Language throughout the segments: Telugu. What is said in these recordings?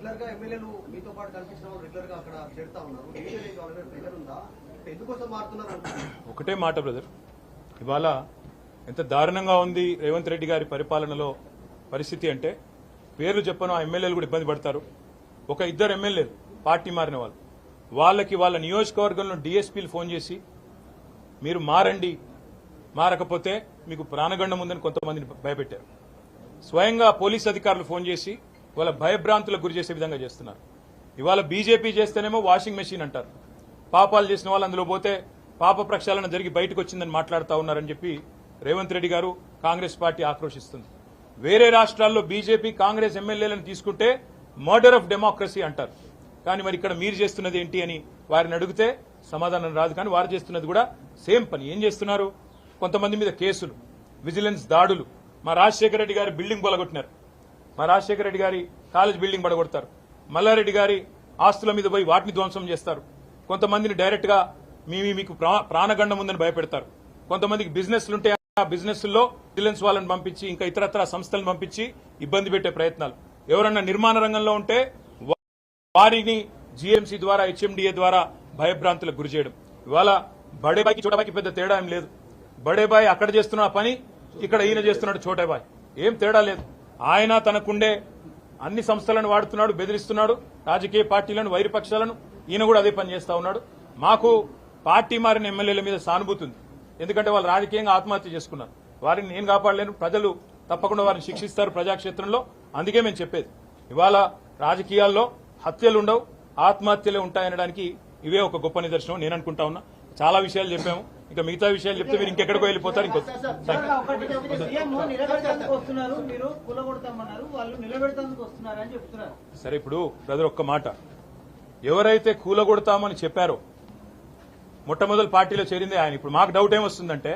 రెగ్యులర్ గా ఎమ్మెల్యేలు మీతో పాటు కనిపించిన వాళ్ళు రెగ్యులర్ గా అక్కడ చేరుతా ఉన్నారు. ప్రెజర్ ఉందా? ఎందుకోసం మారుతున్నారు అంటారు? ఒకటే మాట బ్రదర్, ఇవాళ ఎంత దారుణంగా ఉంది రేవంత్ రెడ్డి గారి పరిపాలనలో పరిస్థితి అంటే, పేర్లు చెప్పను ఆ ఎమ్మెల్యేలు కూడా ఇబ్బంది పడతారు. ఒక ఇద్దరు ఎమ్మెల్యేలు పార్టీ మారిన వాళ్ళు, వాళ్ళకి వాళ్ళ నియోజకవర్గంలో డీఎస్పీలు ఫోన్ చేసి మీరు మారండి, మారకపోతే మీకు ప్రాణగండం ఉందని కొంతమందిని భయపెట్టారు. స్వయంగా పోలీస్ అధికారులు ఫోన్ చేసి వాళ్ళ భయభ్రాంతులకు గురి చేసే విధంగా చేస్తున్నారు. ఇవాళ బీజేపీ చేస్తేనేమో వాషింగ్ మెషిన్ అంటారు, పాపాలు చేసిన వాళ్ళు అందులో పోతే పాప ప్రక్షాళన జరిగి బయటకు వచ్చిందని మాట్లాడుతూ ఉన్నారని చెప్పి రేవంత్ రెడ్డి గారు కాంగ్రెస్ పార్టీ ఆక్రోశిస్తుంది. వేరే రాష్ట్రాల్లో బీజేపీ కాంగ్రెస్ ఎమ్మెల్యేలను తీసుకుంటే మర్డర్ ఆఫ్ డెమోక్రసీ అంటారు. కానీ మరి ఇక్కడ మీరు చేస్తున్నది ఏంటి అని వారిని అడిగితే సమాధానం రాదు. కానీ వారు చేస్తున్నది కూడా సేమ్ పని. ఏం చేస్తున్నారు? కొంతమంది మీద కేసులు, విజిలెన్స్ దాడులు. మా రాజశేఖర రెడ్డి గారి బిల్డింగ్ పడగొట్టినారు, మా రాజశేఖర రెడ్డి గారి కాలేజ్ బిల్డింగ్ పడగొడతారు. మల్లారెడ్డి గారి ఆస్తుల మీద పోయి వాటిని ధ్వంసం చేస్తారు. కొంతమందిని డైరెక్ట్ గా మీకు ప్రాణగండం ఉందని భయపెడతారు. కొంతమందికి బిజినెస్లుంటే ఆ బిజినెస్ల్లో విజిలెన్స్ వాళ్ళని పంపించి ఇంకా ఇతరత్ర సంస్థలను పంపించి ఇబ్బంది పెట్టే ప్రయత్నాలు. ఎవరన్నా నిర్మాణ రంగంలో ఉంటే వారిని జీఎంసీ ద్వారా హెచ్ఎండిఏ ద్వారా భయభ్రాంతులకు గురి చేయడం. ఇవాళ బడేబాయికి చోటాబాయికి పెద్ద తేడా ఏం లేదు. బడేబాయి అక్కడ చేస్తున్న పని ఇక్కడ ఈయన చేస్తున్నాడు చోటాబాయి, ఏం తేడా లేదు. ఆయన తనకుండే అన్ని సంస్థలను వాడుతున్నాడు, బెదిరిస్తున్నాడు రాజకీయ పార్టీలను, వైరుపక్షాలను. ఈయన కూడా అదే పని చేస్తా ఉన్నాడు. మాకు పార్టీ మారిన ఎమ్మెల్యేల మీద సానుభూతి ఉంది, ఎందుకంటే వాళ్ళు రాజకీయంగా ఆత్మహత్య చేసుకున్నారు. వారిని నేను కాపాడలేను, ప్రజలు తప్పకుండా వారిని శిక్షిస్తారు ప్రజాక్షేత్రంలో. అందుకే మేము చెప్పేది, ఇవాళ రాజకీయాల్లో హత్యలుండవు, ఆత్మహత్యలే ఉంటాయనడానికి ఇవే ఒక గొప్ప నిదర్శనం నేను అనుకుంటా ఉన్నా. చాలా విషయాలు చెప్పాము, ఇంకా మిగతా విషయాలు చెప్తే మీరు ఇంకెక్కడికో వెళ్ళిపోతారు. సరే, ఇప్పుడు బ్రదర్ ఒక్క మాట, ఎవరైతే కూలగొడతామని చెప్పారో మొట్టమొదటి పార్టీలో చేరిందే ఆయన. ఇప్పుడు మాకు డౌట్ ఏమొస్తుందంటే,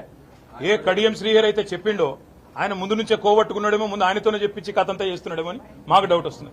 ఏ కడియం శ్రీహరి అయితే చెప్పిండో ఆయన ముందు నుంచే కోవట్టుకున్నాడేమో, ముందు ఆయనతోనే చెప్పించి కథంతా చేస్తున్నాడేమో అని మాకు డౌట్ వస్తుంది.